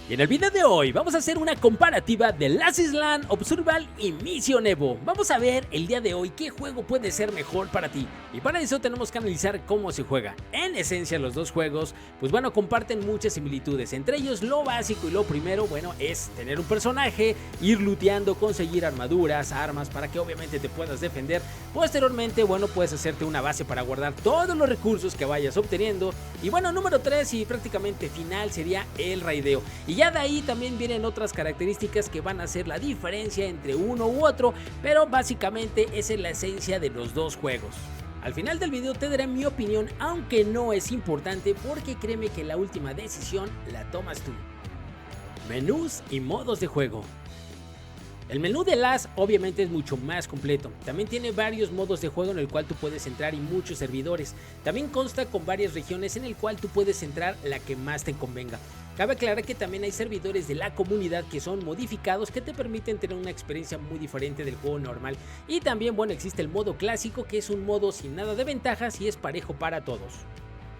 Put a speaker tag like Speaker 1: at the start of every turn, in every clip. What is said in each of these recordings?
Speaker 1: Y en el video de hoy vamos a hacer una comparativa de Last Island, Observal y Mission Evo. Vamos a ver el día de hoy qué juego puede ser mejor para ti. Y para eso tenemos que analizar cómo se juega. En esencia los dos juegos, pues bueno, comparten muchas similitudes. Entre ellos lo básico y lo primero, bueno, es tener un personaje, ir looteando, conseguir armaduras, armas para que obviamente te puedas defender. Posteriormente, bueno, puedes hacerte una base para guardar todos los recursos que vayas obteniendo. Y bueno, número 3 y prácticamente final sería el raideo. Y ya de ahí también vienen otras características que van a hacer la diferencia entre uno u otro, pero básicamente esa es la esencia de los dos juegos. Al final del video te daré mi opinión, aunque no es importante porque créeme que la última decisión la tomas tú. Menús y modos de juego. El menú de Last obviamente es mucho más completo, también tiene varios modos de juego en el cual tú puedes entrar y muchos servidores, también consta con varias regiones en el cual tú puedes entrar la que más te convenga. Cabe aclarar que también hay servidores de la comunidad que son modificados que te permiten tener una experiencia muy diferente del juego normal y también bueno existe el modo clásico que es un modo sin nada de ventajas y es parejo para todos.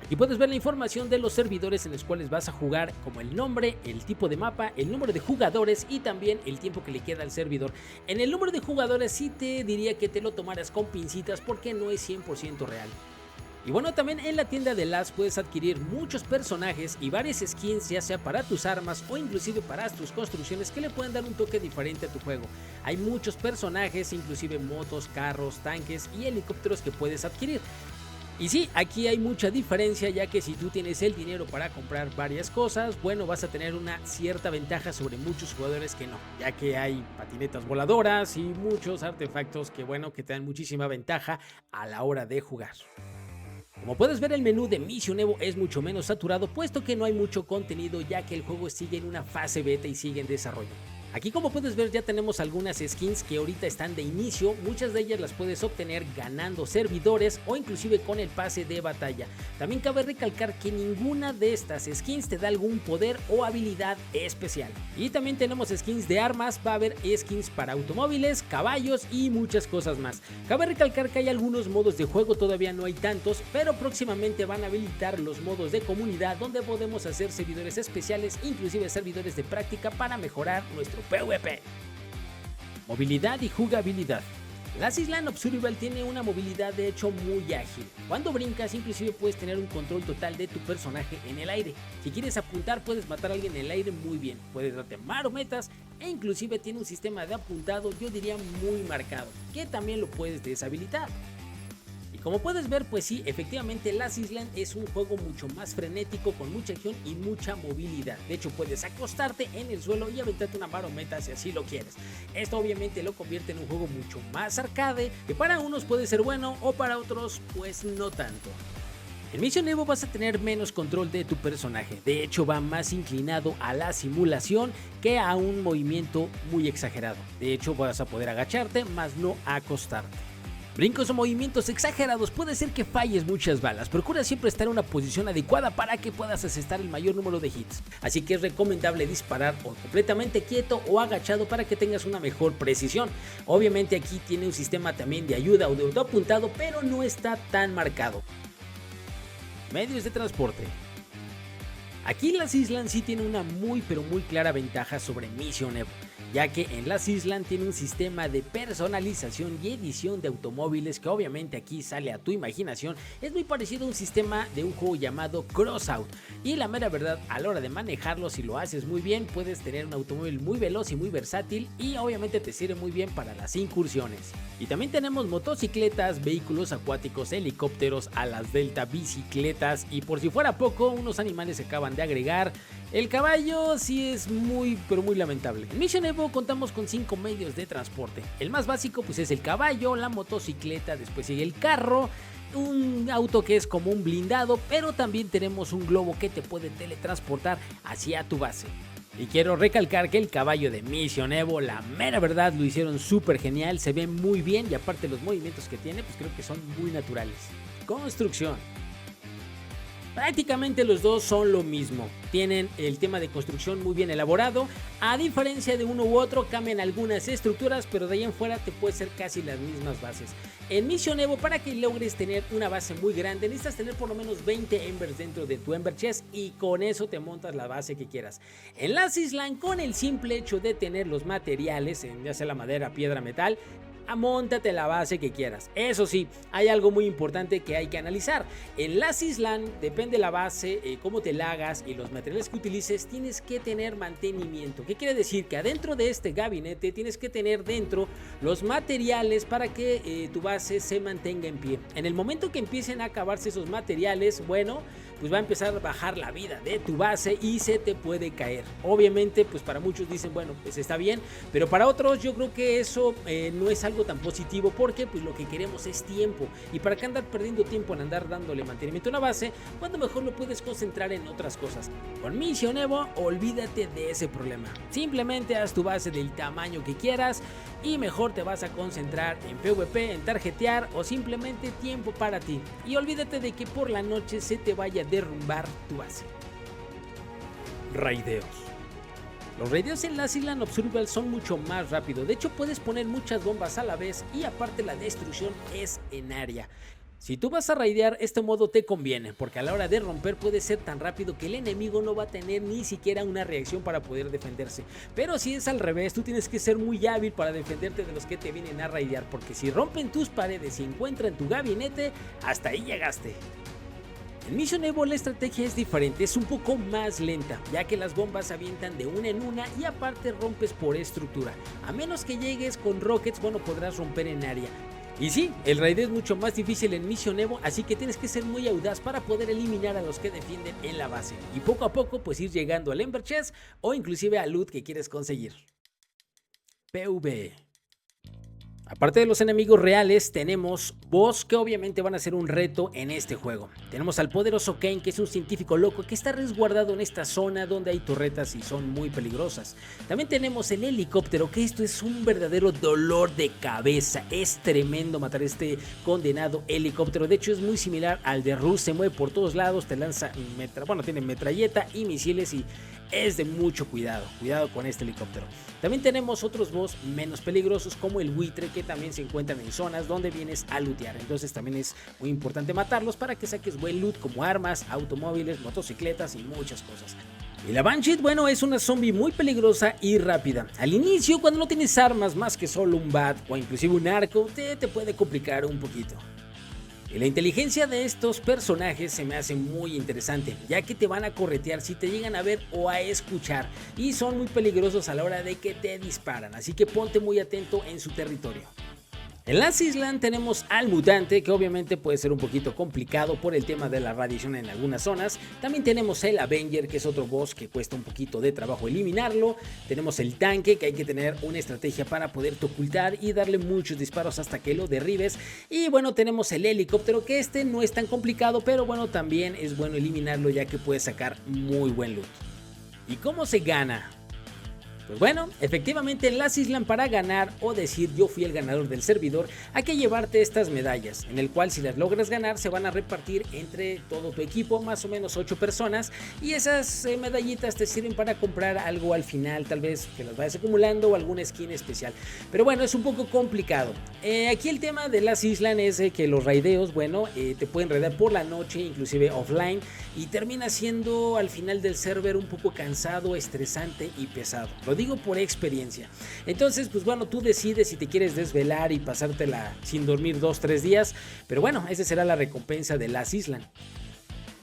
Speaker 1: Aquí puedes ver la información de los servidores en los cuales vas a jugar, como el nombre, el tipo de mapa, el número de jugadores y también el tiempo que le queda al servidor. En el número de jugadores sí te diría que te lo tomaras con pincitas porque no es 100% real. Y bueno, también en la tienda de Last puedes adquirir muchos personajes y varias skins, ya sea para tus armas o inclusive para tus construcciones, que le pueden dar un toque diferente a tu juego. Hay muchos personajes, inclusive motos, carros, tanques y helicópteros que puedes adquirir. Y sí, aquí hay mucha diferencia, ya que si tú tienes el dinero para comprar varias cosas, bueno, vas a tener una cierta ventaja sobre muchos jugadores que no, ya que hay patinetas voladoras y muchos artefactos que bueno, que te dan muchísima ventaja a la hora de jugar. Como puedes ver, el menú de Mission Evo es mucho menos saturado, puesto que no hay mucho contenido, ya que el juego sigue en una fase beta y sigue en desarrollo. Aquí, como puedes ver, ya tenemos algunas skins que ahorita están de inicio, muchas de ellas las puedes obtener ganando servidores o inclusive con el pase de batalla. También cabe recalcar que ninguna de estas skins te da algún poder o habilidad especial. Y también tenemos skins de armas, va a haber skins para automóviles, caballos y muchas cosas más. Cabe recalcar que hay algunos modos de juego, todavía no hay tantos, pero próximamente van a habilitar los modos de comunidad donde podemos hacer servidores especiales, inclusive servidores de práctica para mejorar nuestro PvP. Movilidad y jugabilidad. Last Island Observal tiene una movilidad de hecho muy ágil. Cuando brincas inclusive puedes tener un control total de tu personaje en el aire. Si quieres apuntar puedes matar a alguien en el aire muy bien. Puedes darte marometas e inclusive tiene un sistema de apuntado, yo diría muy marcado, que también lo puedes deshabilitar. Como puedes ver, pues sí, efectivamente Last Island es un juego mucho más frenético, con mucha acción y mucha movilidad. De hecho, puedes acostarte en el suelo y aventarte una marometa si así lo quieres. Esto obviamente lo convierte en un juego mucho más arcade, que para unos puede ser bueno o para otros pues no tanto. En Mission Evo vas a tener menos control de tu personaje, de hecho va más inclinado a la simulación que a un movimiento muy exagerado. De hecho vas a poder agacharte, más no acostarte. Brincos o movimientos exagerados, puede ser que falles muchas balas, procura siempre estar en una posición adecuada para que puedas asestar el mayor número de hits, así que es recomendable disparar o completamente quieto o agachado para que tengas una mejor precisión. Obviamente aquí tiene un sistema también de ayuda o de autoapuntado, pero no está tan marcado. Medios de transporte. Aquí Last Island sí tiene una muy clara ventaja sobre Mission Evo, ya que en Last Island tiene un sistema de personalización y edición de automóviles que obviamente aquí sale a tu imaginación. Es muy parecido a un sistema de un juego llamado Crossout, y la mera verdad, a la hora de manejarlo, si lo haces muy bien, puedes tener un automóvil muy veloz y muy versátil, y obviamente te sirve muy bien para las incursiones. Y también tenemos motocicletas, vehículos acuáticos, helicópteros, alas delta, bicicletas, y por si fuera poco, unos animales se acaban de agregar. El caballo sí es muy lamentable. En Mission Evo contamos con 5 medios de transporte. El más básico pues es el caballo, la motocicleta, después sigue el carro, un auto que es como un blindado, pero también tenemos un globo que te puede teletransportar hacia tu base. Y quiero recalcar que el caballo de Mission Evo, la mera verdad, lo hicieron súper genial, se ve muy bien y aparte los movimientos que tiene pues creo que son muy naturales. Construcción. Prácticamente los dos son lo mismo, tienen el tema de construcción muy bien elaborado, a diferencia de uno u otro cambian algunas estructuras, pero de ahí en fuera te puede ser casi las mismas bases. En Mission Evo, para que logres tener una base muy grande, necesitas tener por lo menos 20 Embers dentro de tu Ember Chest y con eso te montas la base que quieras. En Last Island, con el simple hecho de tener los materiales, ya sea la madera, piedra, metal, móntate la base que quieras. Eso sí, hay algo muy importante que hay que analizar. En Last Island, depende de la base, cómo te la hagas y los materiales que utilices, tienes que tener mantenimiento. ¿Qué quiere decir? Que adentro de este gabinete tienes que tener dentro los materiales para que tu base se mantenga en pie. En el momento que empiecen a acabarse esos materiales, bueno, pues va a empezar a bajar la vida de tu base y se te puede caer. Obviamente, pues para muchos dicen, bueno, pues está bien, pero para otros yo creo que eso no es algo tan positivo, porque pues lo que queremos es tiempo, y para qué andar perdiendo tiempo en andar dándole mantenimiento a una base cuando mejor lo puedes concentrar en otras cosas. Con Mission Evo, olvídate de ese problema. Simplemente haz tu base del tamaño que quieras y mejor te vas a concentrar en PvP, en tarjetear o simplemente tiempo para ti. Y olvídate de que por la noche se te vaya a derrumbar tu base. Raideos. Los raideos en Last Island Observable son mucho más rápidos. De hecho, puedes poner muchas bombas a la vez y aparte la destrucción es en área. Si tú vas a raidear, este modo te conviene, porque a la hora de romper puede ser tan rápido que el enemigo no va a tener ni siquiera una reacción para poder defenderse. Pero si es al revés, tú tienes que ser muy hábil para defenderte de los que te vienen a raidear, porque si rompen tus paredes y encuentran tu gabinete, hasta ahí llegaste. En Mission Evo la estrategia es diferente, es un poco más lenta, ya que las bombas se avientan de una en una y aparte rompes por estructura. A menos que llegues con rockets, bueno, podrás romper en área. Y sí, el raid es mucho más difícil en Mission Evo, así que tienes que ser muy audaz para poder eliminar a los que defienden en la base. Y poco a poco pues ir llegando al Ember Chest o inclusive al loot que quieres conseguir. PvE. Aparte de los enemigos reales, tenemos boss que obviamente van a ser un reto en este juego. Tenemos al poderoso Kane, que es un científico loco que está resguardado en esta zona donde hay torretas y son muy peligrosas. También tenemos el helicóptero, que esto es un verdadero dolor de cabeza. Es tremendo matar este condenado helicóptero. De hecho es muy similar al de Rush, se mueve por todos lados, te lanza tiene metralleta y misiles y es de mucho cuidado con este helicóptero. También tenemos otros boss menos peligrosos como el buitre, que también se encuentran en zonas donde vienes a lootear. Entonces también es muy importante matarlos para que saques buen loot como armas, automóviles, motocicletas y muchas cosas. Y la Banshee, bueno, es una zombie muy peligrosa y rápida. Al inicio, cuando no tienes armas más que solo un bat o inclusive un arco, te puede complicar un poquito. Y la inteligencia de estos personajes se me hace muy interesante, ya que te van a corretear si te llegan a ver o a escuchar, y son muy peligrosos a la hora de que te disparan, así que ponte muy atento en su territorio. En Last Island tenemos al mutante, que obviamente puede ser un poquito complicado por el tema de la radiación en algunas zonas. También tenemos el Avenger, que es otro boss que cuesta un poquito de trabajo eliminarlo. Tenemos el tanque, que hay que tener una estrategia para poderte ocultar y darle muchos disparos hasta que lo derribes. Y bueno, tenemos el helicóptero, que este no es tan complicado, pero bueno, también es bueno eliminarlo, ya que puede sacar muy buen loot. ¿Y cómo se gana? Pues bueno, efectivamente en Last Island, para ganar o decir yo fui el ganador del servidor, hay que llevarte estas medallas, en el cual si las logras ganar se van a repartir entre todo tu equipo, más o menos 8 personas, y esas medallitas te sirven para comprar algo al final, tal vez que las vayas acumulando o alguna skin especial. Pero bueno, es un poco complicado. Aquí el tema de Last Island es que los raideos, bueno, te pueden raidar por la noche, inclusive offline, y termina siendo al final del server un poco cansado, estresante y pesado. Lo digo por experiencia. Entonces, pues bueno, tú decides si te quieres desvelar y pasártela sin dormir 2-3 días, pero bueno, esa será la recompensa de Last Island.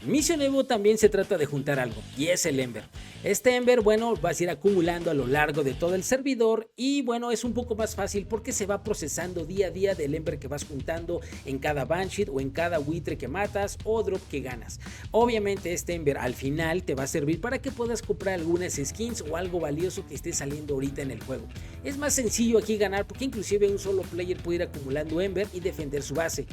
Speaker 1: Mission Evo también se trata de juntar algo, y es el Ember. Este Ember, bueno, vas a ir acumulando a lo largo de todo el servidor, y bueno, es un poco más fácil porque se va procesando día a día del Ember que vas juntando en cada Banshee o en cada buitre que matas o drop que ganas. Obviamente este Ember al final te va a servir para que puedas comprar algunas skins o algo valioso que esté saliendo ahorita en el juego. Es más sencillo aquí ganar porque inclusive un solo player puede ir acumulando Ember y defender su base.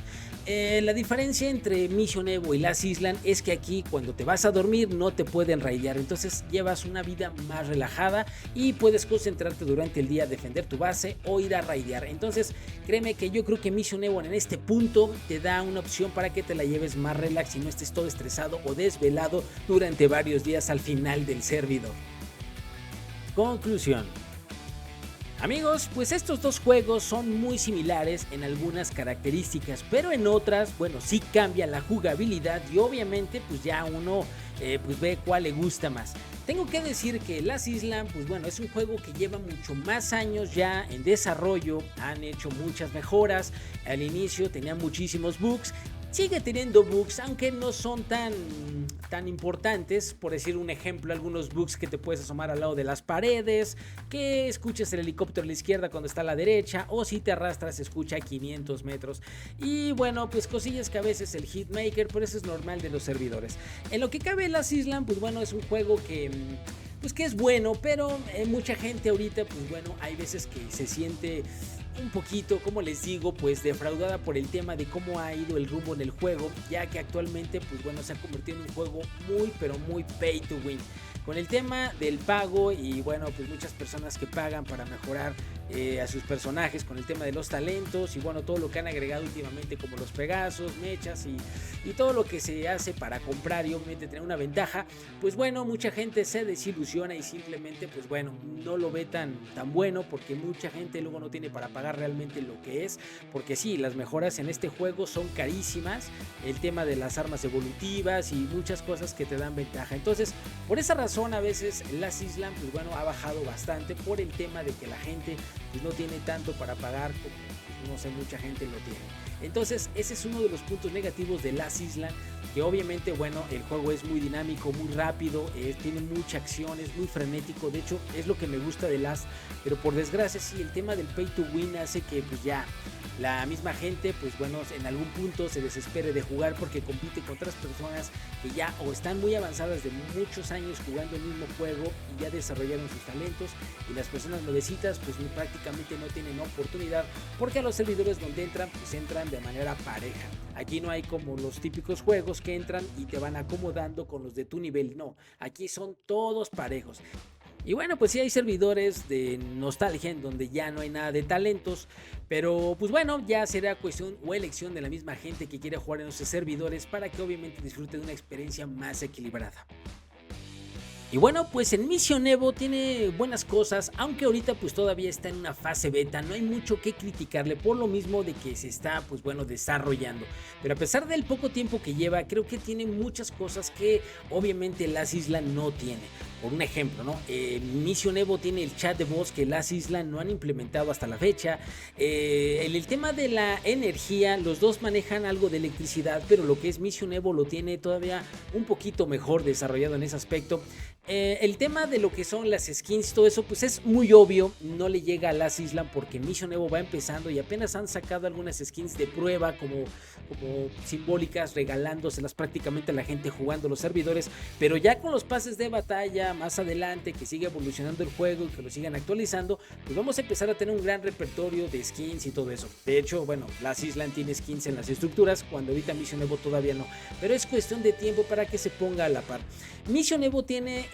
Speaker 1: La diferencia entre Mission Evo y Last Island es es que aquí cuando te vas a dormir no te pueden raidear, entonces llevas una vida más relajada y puedes concentrarte durante el día a defender tu base o ir a raidear. Entonces créeme que yo creo que Mission Evo en este punto te da una opción para que te la lleves más relax y no estés todo estresado o desvelado durante varios días al final del servidor. Conclusión. Amigos, pues estos dos juegos son muy similares en algunas características, pero en otras, bueno, sí cambia la jugabilidad y obviamente pues ya uno pues ve cuál le gusta más. Tengo que decir que Last Island, pues bueno, es un juego que lleva mucho más años ya en desarrollo, han hecho muchas mejoras, al inicio tenía muchísimos bugs. Sigue teniendo bugs, aunque no son tan importantes. Por decir un ejemplo, algunos bugs que te puedes asomar al lado de las paredes, que escuches el helicóptero a la izquierda cuando está a la derecha, o si te arrastras se escucha a 500 metros. Y bueno, pues cosillas que a veces el hitmaker, pero eso es normal de los servidores. En lo que cabe Last Island, pues bueno, es un juego que pues que es bueno, pero mucha gente ahorita, pues bueno, hay veces que se siente un poquito, como les digo, pues defraudada por el tema de cómo ha ido el rumbo en el juego, ya que actualmente, pues bueno, se ha convertido en un juego muy, pero muy pay to win. Con el tema del pago y bueno, pues muchas personas que pagan para mejorar a sus personajes, con el tema de los talentos y bueno, todo lo que han agregado últimamente como los Pegasos, mechas y todo lo que se hace para comprar y obviamente tener una ventaja, pues bueno, mucha gente se desilusiona y simplemente pues bueno, no lo ve tan bueno porque mucha gente luego no tiene para pagar realmente lo que es, porque sí, las mejoras en este juego son carísimas, el tema de las armas evolutivas y muchas cosas que te dan ventaja. Entonces, por esa razón a veces Last Island pues bueno, ha bajado bastante por el tema de que la gente pues no tiene tanto para pagar como pues, no sé, mucha gente lo tiene. Entonces ese es uno de los puntos negativos de Last Island, que obviamente bueno, el juego es muy dinámico, muy rápido, tiene mucha acción, es muy frenético, de hecho es lo que me gusta de Last, pero por desgracia sí, el tema del pay to win hace que pues ya la misma gente pues bueno, en algún punto se desespere de jugar porque compite con otras personas que ya o están muy avanzadas de muchos años jugando el mismo juego y ya desarrollaron sus talentos, y las personas nuevecitas pues prácticamente no tienen oportunidad porque a los servidores donde entran pues entran de manera pareja. Aquí no hay como los típicos juegos que entran y te van acomodando con los de tu nivel, no, aquí son todos parejos. Y bueno, pues sí hay servidores de nostalgia en donde ya no hay nada de talentos, pero pues bueno, ya será cuestión o elección de la misma gente que quiere jugar en esos servidores para que obviamente disfrute de una experiencia más equilibrada. Y bueno, pues en Mission Evo tiene buenas cosas, aunque ahorita pues todavía está en una fase beta, no hay mucho que criticarle por lo mismo de que se está pues bueno desarrollando. Pero a pesar del poco tiempo que lleva, creo que tiene muchas cosas que obviamente Last Island no tiene. Por un ejemplo, ¿no? Mission Evo tiene el chat de voz que Last Island no han implementado hasta la fecha. En el tema de la energía, los dos manejan algo de electricidad, pero lo que es Mission Evo lo tiene todavía un poquito mejor desarrollado en ese aspecto. El tema de lo que son las skins, todo eso, pues es muy obvio, no le llega a Last Island porque Mission Evo va empezando y apenas han sacado algunas skins de prueba como simbólicas, regalándoselas prácticamente a la gente jugando los servidores, pero ya con los pases de batalla más adelante, que sigue evolucionando el juego y que lo sigan actualizando, pues vamos a empezar a tener un gran repertorio de skins y todo eso. De hecho, bueno, Last Island tiene skins en las estructuras, cuando ahorita Mission Evo todavía no, pero es cuestión de tiempo para que se ponga a la par. Mission Evo tiene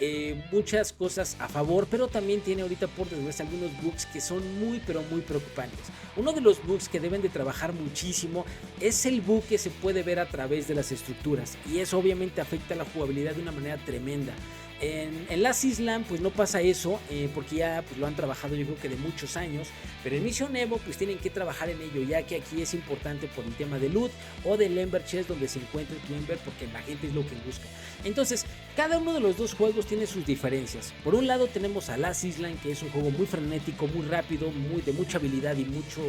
Speaker 1: muchas cosas a favor, pero también tiene ahorita por desgracia algunos bugs que son muy pero muy preocupantes. Uno de los bugs que deben de trabajar muchísimo es el bug que se puede ver a través de las estructuras, y eso obviamente afecta la jugabilidad de una manera tremenda. En Last Island pues no pasa eso, porque ya pues lo han trabajado yo creo que de muchos años, pero en Mission Evo pues tienen que trabajar en ello, ya que aquí es importante por el tema de loot o del Ember Chest donde se encuentra tu Ember, porque la gente es lo que busca. Entonces cada uno de los dos juegos tiene sus diferencias. Por un lado tenemos a Last Island, que es un juego muy frenético, muy rápido, de mucha habilidad y mucho,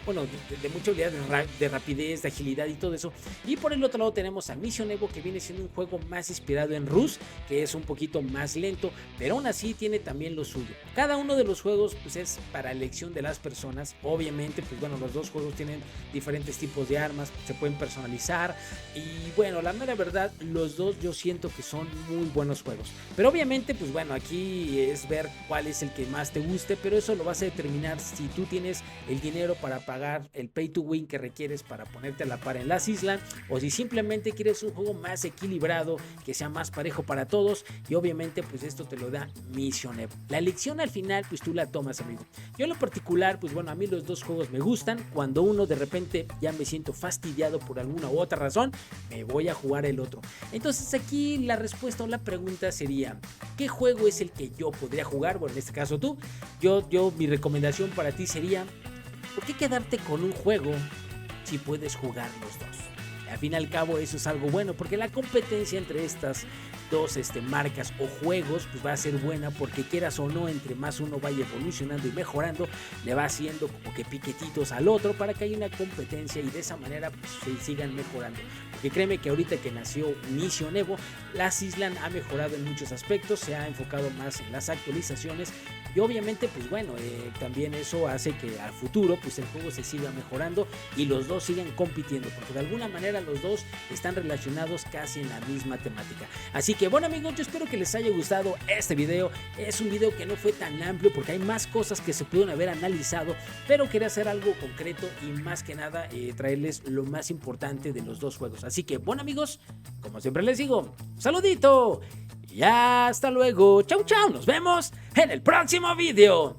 Speaker 1: bueno, de mucha habilidad de rapidez, de agilidad y todo eso. Y por el otro lado tenemos a Mission Evo, que viene siendo un juego más inspirado en Rust, que es un poquito poquito más lento, pero aún así tiene también lo suyo. Cada uno de los juegos pues es para elección de las personas. Obviamente pues bueno, los dos juegos tienen diferentes tipos de armas, se pueden personalizar y bueno, la mera verdad, los dos yo siento que son muy buenos juegos. Pero obviamente pues bueno, aquí es ver cuál es el que más te guste, pero eso lo vas a determinar si tú tienes el dinero para pagar el pay to win que requieres para ponerte a la par en Last Island, o si simplemente quieres un juego más equilibrado, que sea más parejo para todos, y obviamente pues esto te lo da Mission Evo. La elección al final pues tú la tomas, amigo. Yo en lo particular pues bueno, a mí los dos juegos me gustan. Cuando uno de repente ya me siento fastidiado por alguna u otra razón, me voy a jugar el otro. Entonces aquí la respuesta o la pregunta sería, ¿qué juego es el que yo podría jugar? Bueno, en este caso tú. Mi recomendación para ti sería, ¿por qué quedarte con un juego si puedes jugar los dos? Al fin y al cabo eso es algo bueno, porque la competencia entre estas dos marcas o juegos pues va a ser buena, porque quieras o no, entre más uno vaya evolucionando y mejorando, le va haciendo como que piquetitos al otro para que haya una competencia y de esa manera pues se sigan mejorando. Porque créeme que ahorita que nació Mission Evo, Last Island ha mejorado en muchos aspectos, se ha enfocado más en las actualizaciones y obviamente pues bueno, también eso hace que al futuro pues el juego se siga mejorando y los dos sigan compitiendo, porque de alguna manera los dos están relacionados casi en la misma temática. Así que bueno amigos, yo espero que les haya gustado este video. Es un video que no fue tan amplio porque hay más cosas que se pudieron haber analizado, pero quería hacer algo concreto y más que nada traerles lo más importante de los dos juegos. Así que bueno amigos, como siempre les digo, saludito y hasta luego. Chau chau, nos vemos en el próximo video.